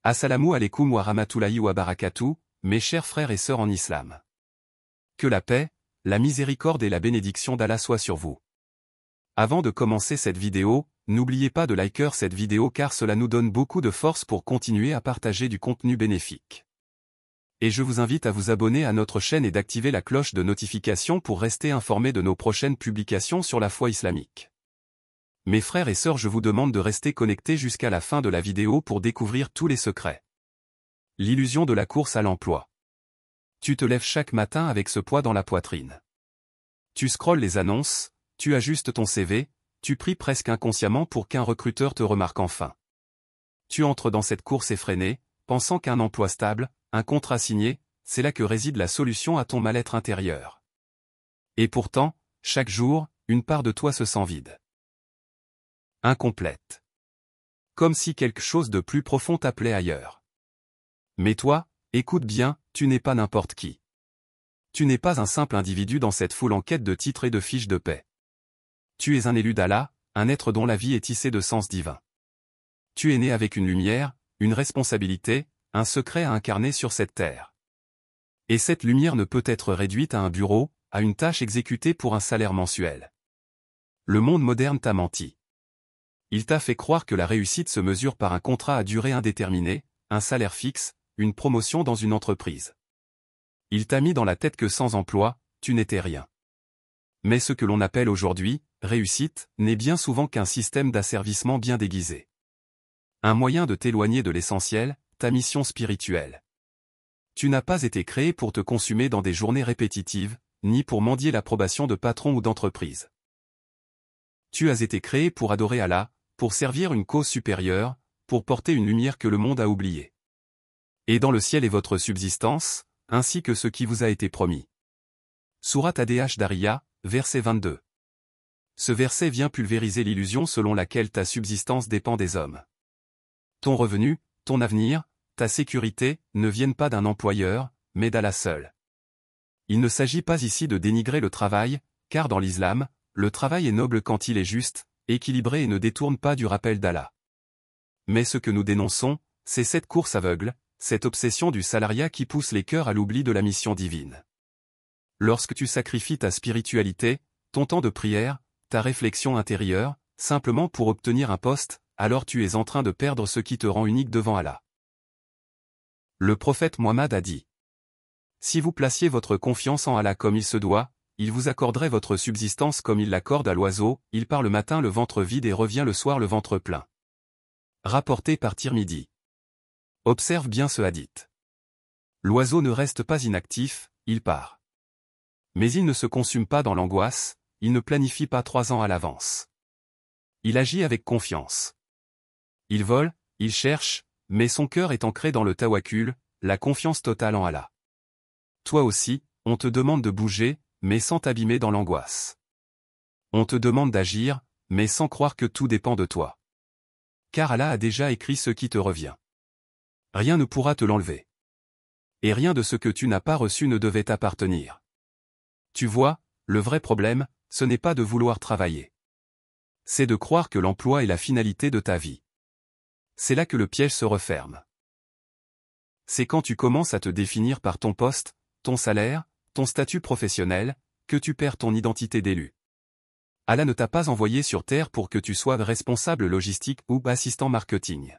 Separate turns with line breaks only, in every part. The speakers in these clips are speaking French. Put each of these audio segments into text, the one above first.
Assalamu alaikum wa rahmatullahi wa barakatuh, mes chers frères et sœurs en islam. Que la paix, la miséricorde et la bénédiction d'Allah soient sur vous. Avant de commencer cette vidéo, n'oubliez pas de liker cette vidéo car cela nous donne beaucoup de force pour continuer à partager du contenu bénéfique. Et je vous invite à vous abonner à notre chaîne et d'activer la cloche de notification pour rester informé de nos prochaines publications sur la foi islamique. Mes frères et sœurs, je vous demande de rester connectés jusqu'à la fin de la vidéo pour découvrir tous les secrets. L'illusion de la course à l'emploi. Tu te lèves chaque matin avec ce poids dans la poitrine. Tu scrolles les annonces, tu ajustes ton CV, tu pries presque inconsciemment pour qu'un recruteur te remarque enfin. Tu entres dans cette course effrénée, pensant qu'un emploi stable, un contrat signé, c'est là que réside la solution à ton mal-être intérieur. Et pourtant, chaque jour, une part de toi se sent vide. Incomplète. Comme si quelque chose de plus profond t'appelait ailleurs. Mais toi, écoute bien, tu n'es pas n'importe qui. Tu n'es pas un simple individu dans cette foule en quête de titres et de fiches de paix. Tu es un élu d'Allah, un être dont la vie est tissée de sens divin. Tu es né avec une lumière, une responsabilité, un secret à incarner sur cette terre. Et cette lumière ne peut être réduite à un bureau, à une tâche exécutée pour un salaire mensuel. Le monde moderne t'a menti. Il t'a fait croire que la réussite se mesure par un contrat à durée indéterminée, un salaire fixe, une promotion dans une entreprise. Il t'a mis dans la tête que sans emploi, tu n'étais rien. Mais ce que l'on appelle aujourd'hui, réussite, n'est bien souvent qu'un système d'asservissement bien déguisé. Un moyen de t'éloigner de l'essentiel, ta mission spirituelle. Tu n'as pas été créé pour te consumer dans des journées répétitives, ni pour mendier l'approbation de patrons ou d'entreprises. Tu as été créé pour adorer Allah, pour servir une cause supérieure, pour porter une lumière que le monde a oubliée. Et dans le ciel est votre subsistance, ainsi que ce qui vous a été promis. Sourate Ad-Dhariyah, verset 22. Ce verset vient pulvériser l'illusion selon laquelle ta subsistance dépend des hommes. Ton revenu, ton avenir, ta sécurité, ne viennent pas d'un employeur, mais d'Allah seul. Il ne s'agit pas ici de dénigrer le travail, car dans l'islam, le travail est noble quand il est juste, équilibré et ne détourne pas du rappel d'Allah. Mais ce que nous dénonçons, c'est cette course aveugle, cette obsession du salariat qui pousse les cœurs à l'oubli de la mission divine. Lorsque tu sacrifies ta spiritualité, ton temps de prière, ta réflexion intérieure, simplement pour obtenir un poste, alors tu es en train de perdre ce qui te rend unique devant Allah. Le prophète Mohammed a dit : si vous placiez votre confiance en Allah comme il se doit, il vous accorderait votre subsistance comme il l'accorde à l'oiseau, il part le matin le ventre vide et revient le soir le ventre plein. Rapporté par Tirmidhi. Observe bien ce hadith. L'oiseau ne reste pas inactif, il part. Mais il ne se consume pas dans l'angoisse, il ne planifie pas 3 ans à l'avance. Il agit avec confiance. Il vole, il cherche, mais son cœur est ancré dans le tawakkul, la confiance totale en Allah. Toi aussi, on te demande de bouger, mais sans t'abîmer dans l'angoisse. On te demande d'agir, mais sans croire que tout dépend de toi. Car Allah a déjà écrit ce qui te revient. Rien ne pourra te l'enlever. Et rien de ce que tu n'as pas reçu ne devait t'appartenir. Tu vois, le vrai problème, ce n'est pas de vouloir travailler. C'est de croire que l'emploi est la finalité de ta vie. C'est là que le piège se referme. C'est quand tu commences à te définir par ton poste, ton salaire, ton statut professionnel, que tu perds ton identité d'élu. Allah ne t'a pas envoyé sur terre pour que tu sois responsable logistique ou assistant marketing.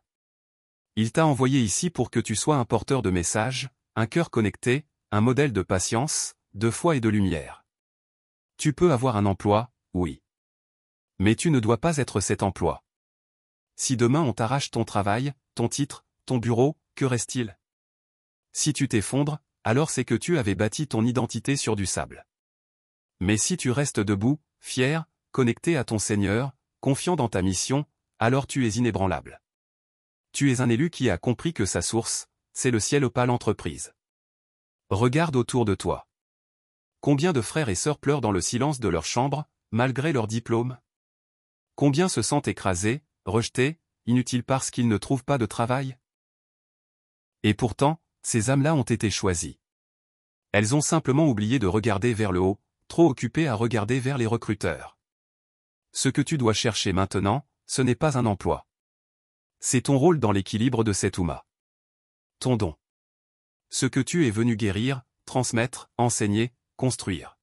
Il t'a envoyé ici pour que tu sois un porteur de messages, un cœur connecté, un modèle de patience, de foi et de lumière. Tu peux avoir un emploi, oui. Mais tu ne dois pas être cet emploi. Si demain on t'arrache ton travail, ton titre, ton bureau, que reste-t-il? Si tu t'effondres, alors c'est que tu avais bâti ton identité sur du sable. Mais si tu restes debout, fier, connecté à ton Seigneur, confiant dans ta mission, alors tu es inébranlable. Tu es un élu qui a compris que sa source, c'est le ciel opale entreprise. Regarde autour de toi. Combien de frères et sœurs pleurent dans le silence de leur chambre, malgré leur diplôme? Combien se sentent écrasés, rejetés, inutiles parce qu'ils ne trouvent pas de travail? Et pourtant, ces âmes-là ont été choisies. Elles ont simplement oublié de regarder vers le haut, trop occupées à regarder vers les recruteurs. Ce que tu dois chercher maintenant, ce n'est pas un emploi. C'est ton rôle dans l'équilibre de cette Oumma. ton don. Ce que tu es venu guérir, transmettre, enseigner, construire.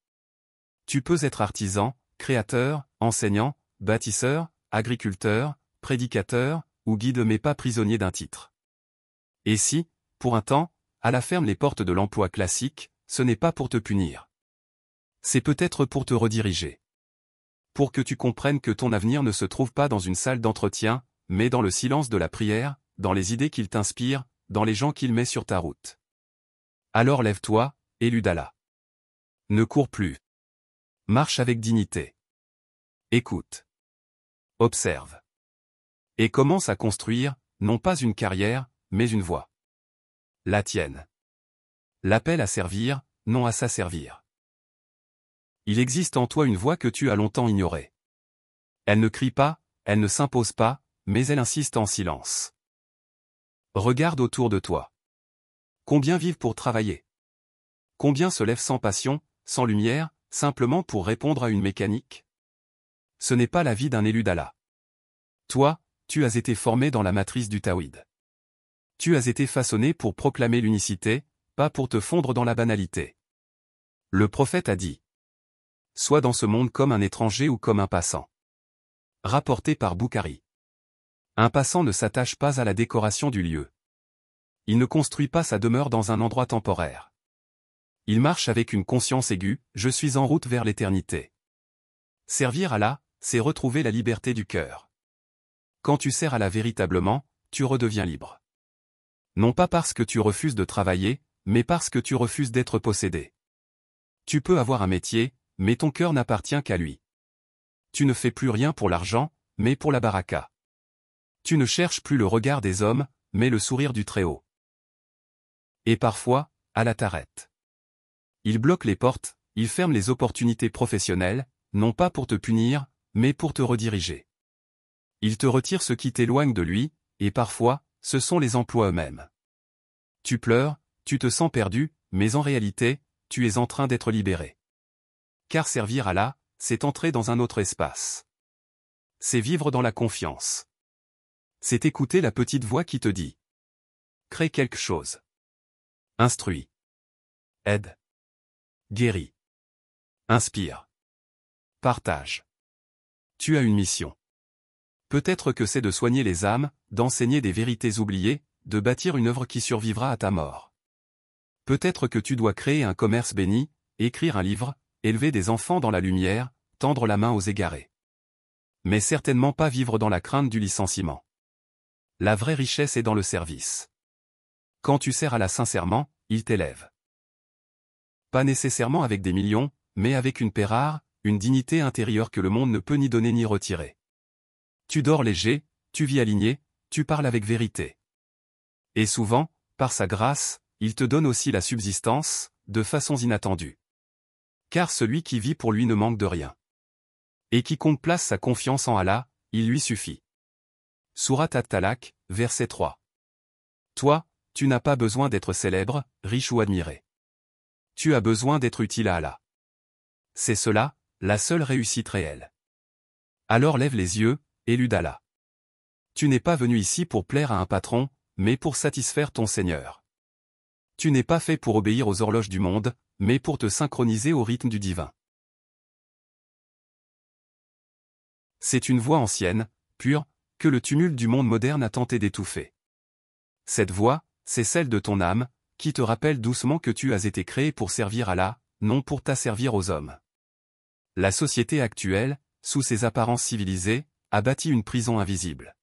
Tu peux être artisan, créateur, enseignant, bâtisseur, agriculteur, prédicateur, ou guide mais pas prisonnier d'un titre. Et si, pour un temps, à la ferme les portes de l'emploi classique, ce n'est pas pour te punir. C'est peut-être pour te rediriger. Pour que tu comprennes que ton avenir ne se trouve pas dans une salle d'entretien, mais dans le silence de la prière, dans les idées qu'il t'inspire, dans les gens qu'il met sur ta route. Alors lève-toi, élu d'Allah. Ne cours plus. Marche avec dignité. Écoute. Observe. Et commence à construire, non pas une carrière, mais une voie. La tienne. L'appel à servir, non à s'asservir. Il existe en toi une voix que tu as longtemps ignorée. Elle ne crie pas, elle ne s'impose pas, mais elle insiste en silence. Regarde autour de toi. Combien vivent pour travailler? Combien se lèvent sans passion, sans lumière, simplement pour répondre à une mécanique? Ce n'est pas la vie d'un élu d'Allah. Toi, tu as été formé dans la matrice du Tawhid. Tu as été façonné pour proclamer l'unicité, pas pour te fondre dans la banalité. Le prophète a dit: sois dans ce monde comme un étranger ou comme un passant. Rapporté par Boukhari. Un passant ne s'attache pas à la décoration du lieu. Il ne construit pas sa demeure dans un endroit temporaire. Il marche avec une conscience aiguë, je suis en route vers l'éternité. Servir Allah, c'est retrouver la liberté du cœur. Quand tu sers Allah véritablement, tu redeviens libre. Non pas parce que tu refuses de travailler, mais parce que tu refuses d'être possédé. Tu peux avoir un métier, mais ton cœur n'appartient qu'à lui. Tu ne fais plus rien pour l'argent, mais pour la baraka. Tu ne cherches plus le regard des hommes, mais le sourire du Très-Haut. Et parfois, Allah t'arrête. Il bloque les portes, il ferme les opportunités professionnelles, non pas pour te punir, mais pour te rediriger. Il te retire ce qui t'éloigne de lui, et parfois, ce sont les emplois eux-mêmes. Tu pleures, tu te sens perdu, mais en réalité, tu es en train d'être libéré. Car servir Allah, c'est entrer dans un autre espace. C'est vivre dans la confiance. C'est écouter la petite voix qui te dit: crée quelque chose. Instruis. Aide. Guéris. Inspire. Partage. Tu as une mission. Peut-être que c'est de soigner les âmes, d'enseigner des vérités oubliées, de bâtir une œuvre qui survivra à ta mort. Peut-être que tu dois créer un commerce béni, écrire un livre, élever des enfants dans la lumière, tendre la main aux égarés. Mais certainement pas vivre dans la crainte du licenciement. La vraie richesse est dans le service. Quand tu sers Allah sincèrement, il t'élève. Pas nécessairement avec des millions, mais avec une paix rare, une dignité intérieure que le monde ne peut ni donner ni retirer. Tu dors léger, tu vis aligné, tu parles avec vérité. Et souvent, par sa grâce, il te donne aussi la subsistance, de façons inattendues. Car celui qui vit pour lui ne manque de rien. Et quiconque place sa confiance en Allah, il lui suffit. Sourate At-Talaq, verset 3. Toi, tu n'as pas besoin d'être célèbre, riche ou admiré. Tu as besoin d'être utile à Allah. C'est cela, la seule réussite réelle. Alors lève les yeux, élu d'Allah. Tu n'es pas venu ici pour plaire à un patron, mais pour satisfaire ton Seigneur. Tu n'es pas fait pour obéir aux horloges du monde, mais pour te synchroniser au rythme du divin. C'est une voix ancienne, pure, que le tumulte du monde moderne a tenté d'étouffer. Cette voix, c'est celle de ton âme, qui te rappelle doucement que tu as été créé pour servir Allah, non pour t'asservir aux hommes. La société actuelle, sous ses apparences civilisées, a bâti une prison invisible.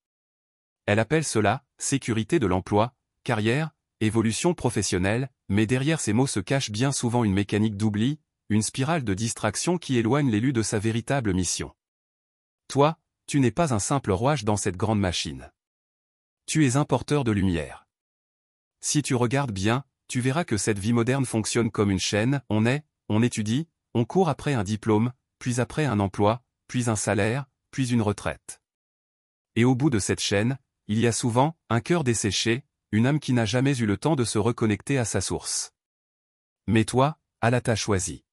Elle appelle cela sécurité de l'emploi, carrière, évolution professionnelle, mais derrière ces mots se cache bien souvent une mécanique d'oubli, une spirale de distraction qui éloigne l'élu de sa véritable mission. Toi, tu n'es pas un simple rouage dans cette grande machine. Tu es un porteur de lumière. Si tu regardes bien, tu verras que cette vie moderne fonctionne comme une chaîne, on étudie, on court après un diplôme, puis après un emploi, puis un salaire, puis une retraite. Et au bout de cette chaîne, il y a souvent un cœur desséché, une âme qui n'a jamais eu le temps de se reconnecter à sa source. Mais toi, Allah t'a choisi.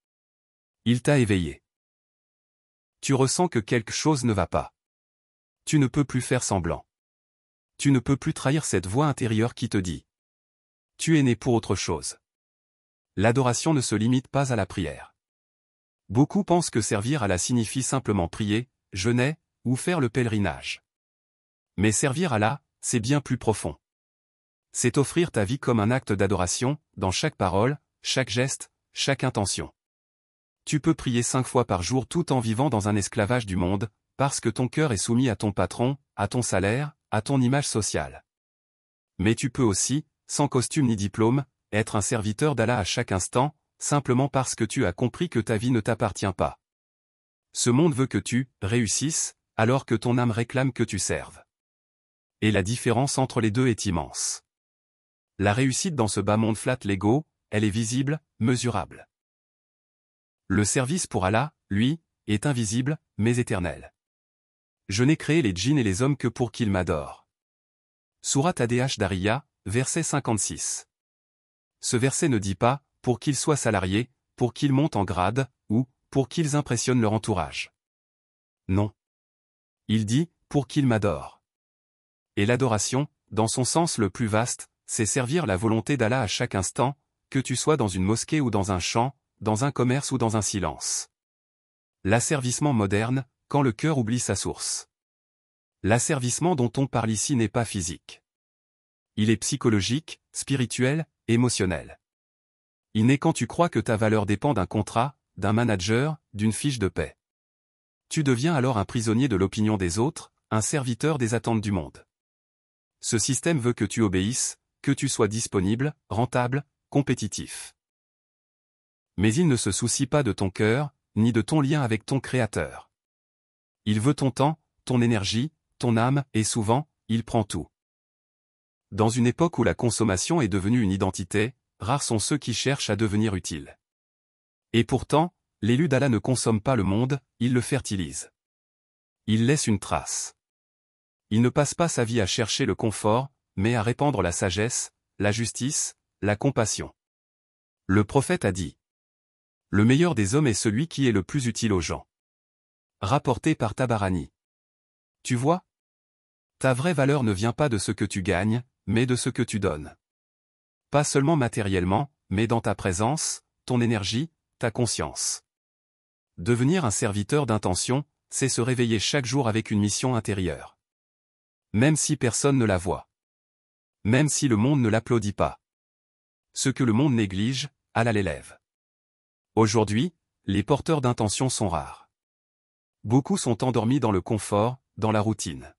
Il t'a éveillé. Tu ressens que quelque chose ne va pas. Tu ne peux plus faire semblant. Tu ne peux plus trahir cette voix intérieure qui te dit: tu es né pour autre chose. L'adoration ne se limite pas à la prière. Beaucoup pensent que servir Allah signifie simplement prier, jeûner, ou faire le pèlerinage. Mais servir Allah, c'est bien plus profond. C'est offrir ta vie comme un acte d'adoration, dans chaque parole, chaque geste, chaque intention. Tu peux prier 5 fois par jour tout en vivant dans un esclavage du monde, parce que ton cœur est soumis à ton patron, à ton salaire, à ton image sociale. Mais tu peux aussi, sans costume ni diplôme, être un serviteur d'Allah à chaque instant, simplement parce que tu as compris que ta vie ne t'appartient pas. Ce monde veut que tu réussisses, alors que ton âme réclame que tu serves. Et la différence entre les deux est immense. La réussite dans ce bas monde flatte l'ego, elle est visible, mesurable. Le service pour Allah, lui, est invisible, mais éternel. Je n'ai créé les djinns et les hommes que pour qu'ils m'adorent. Sourate Ad-Dhariyah, verset 56. Ce verset ne dit pas, pour qu'ils soient salariés, pour qu'ils montent en grade, ou, pour qu'ils impressionnent leur entourage. Non. Il dit, pour qu'ils m'adorent. Et l'adoration, dans son sens le plus vaste, c'est servir la volonté d'Allah à chaque instant, que tu sois dans une mosquée ou dans un champ, dans un commerce ou dans un silence. L'asservissement moderne, quand le cœur oublie sa source. L'asservissement dont on parle ici n'est pas physique. Il est psychologique, spirituel, émotionnel. Il naît quand tu crois que ta valeur dépend d'un contrat, d'un manager, d'une fiche de paie. Tu deviens alors un prisonnier de l'opinion des autres, un serviteur des attentes du monde. Ce système veut que tu obéisses, que tu sois disponible, rentable, compétitif. Mais il ne se soucie pas de ton cœur, ni de ton lien avec ton Créateur. Il veut ton temps, ton énergie, ton âme, et souvent, il prend tout. Dans une époque où la consommation est devenue une identité, rares sont ceux qui cherchent à devenir utiles. Et pourtant, l'élu d'Allah ne consomme pas le monde, il le fertilise. Il laisse une trace. Il ne passe pas sa vie à chercher le confort, mais à répandre la sagesse, la justice, la compassion. Le prophète a dit: le meilleur des hommes est celui qui est le plus utile aux gens. Rapporté par Tabarani. Tu vois? Ta vraie valeur ne vient pas de ce que tu gagnes, mais de ce que tu donnes. Pas seulement matériellement, mais dans ta présence, ton énergie, ta conscience. Devenir un serviteur d'intention, c'est se réveiller chaque jour avec une mission intérieure. Même si personne ne la voit. Même si le monde ne l'applaudit pas. Ce que le monde néglige, Allah l'élève. Aujourd'hui, les porteurs d'intention sont rares. Beaucoup sont endormis dans le confort, dans la routine.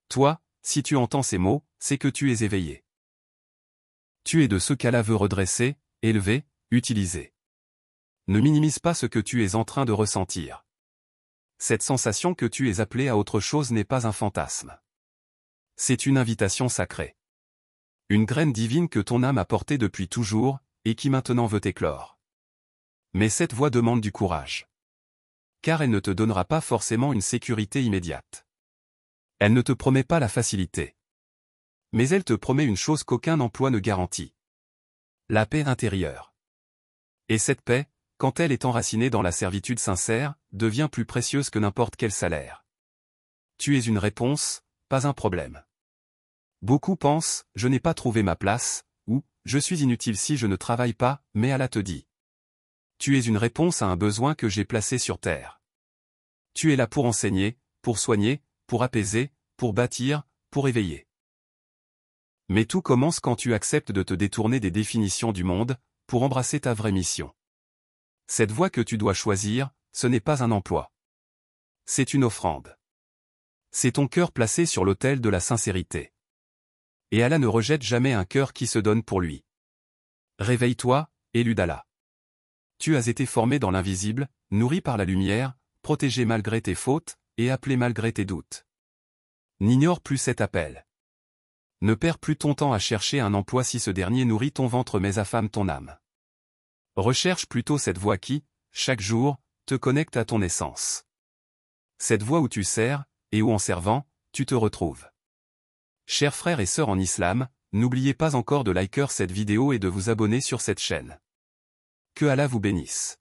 Toi, si tu entends ces mots, c'est que tu es éveillé. Tu es de ceux qu'Allah veut redresser, élever, utiliser. Ne minimise pas ce que tu es en train de ressentir. Cette sensation que tu es appelé à autre chose n'est pas un fantasme. C'est une invitation sacrée. Une graine divine que ton âme a portée depuis toujours, et qui maintenant veut éclore. Mais cette voie demande du courage. Car elle ne te donnera pas forcément une sécurité immédiate. Elle ne te promet pas la facilité. Mais elle te promet une chose qu'aucun emploi ne garantit. La paix intérieure. Et cette paix, quand elle est enracinée dans la servitude sincère, devient plus précieuse que n'importe quel salaire. Tu es une réponse, pas un problème. Beaucoup pensent, je n'ai pas trouvé ma place, ou, je suis inutile si je ne travaille pas, mais Allah te dit. Tu es une réponse à un besoin que j'ai placé sur terre. Tu es là pour enseigner, pour soigner, pour apaiser, pour bâtir, pour éveiller. Mais tout commence quand tu acceptes de te détourner des définitions du monde, pour embrasser ta vraie mission. Cette voie que tu dois choisir, ce n'est pas un emploi. C'est une offrande. C'est ton cœur placé sur l'autel de la sincérité. Et Allah ne rejette jamais un cœur qui se donne pour lui. Réveille-toi, élu d'Allah. Tu as été formé dans l'invisible, nourri par la lumière, protégé malgré tes fautes, et appelé malgré tes doutes. N'ignore plus cet appel. Ne perds plus ton temps à chercher un emploi si ce dernier nourrit ton ventre mais affame ton âme. Recherche plutôt cette voie qui, chaque jour, te connecte à ton essence. Cette voie où tu sers, et où en servant, tu te retrouves. Chers frères et sœurs en islam, n'oubliez pas encore de liker cette vidéo et de vous abonner sur cette chaîne. Que Allah vous bénisse.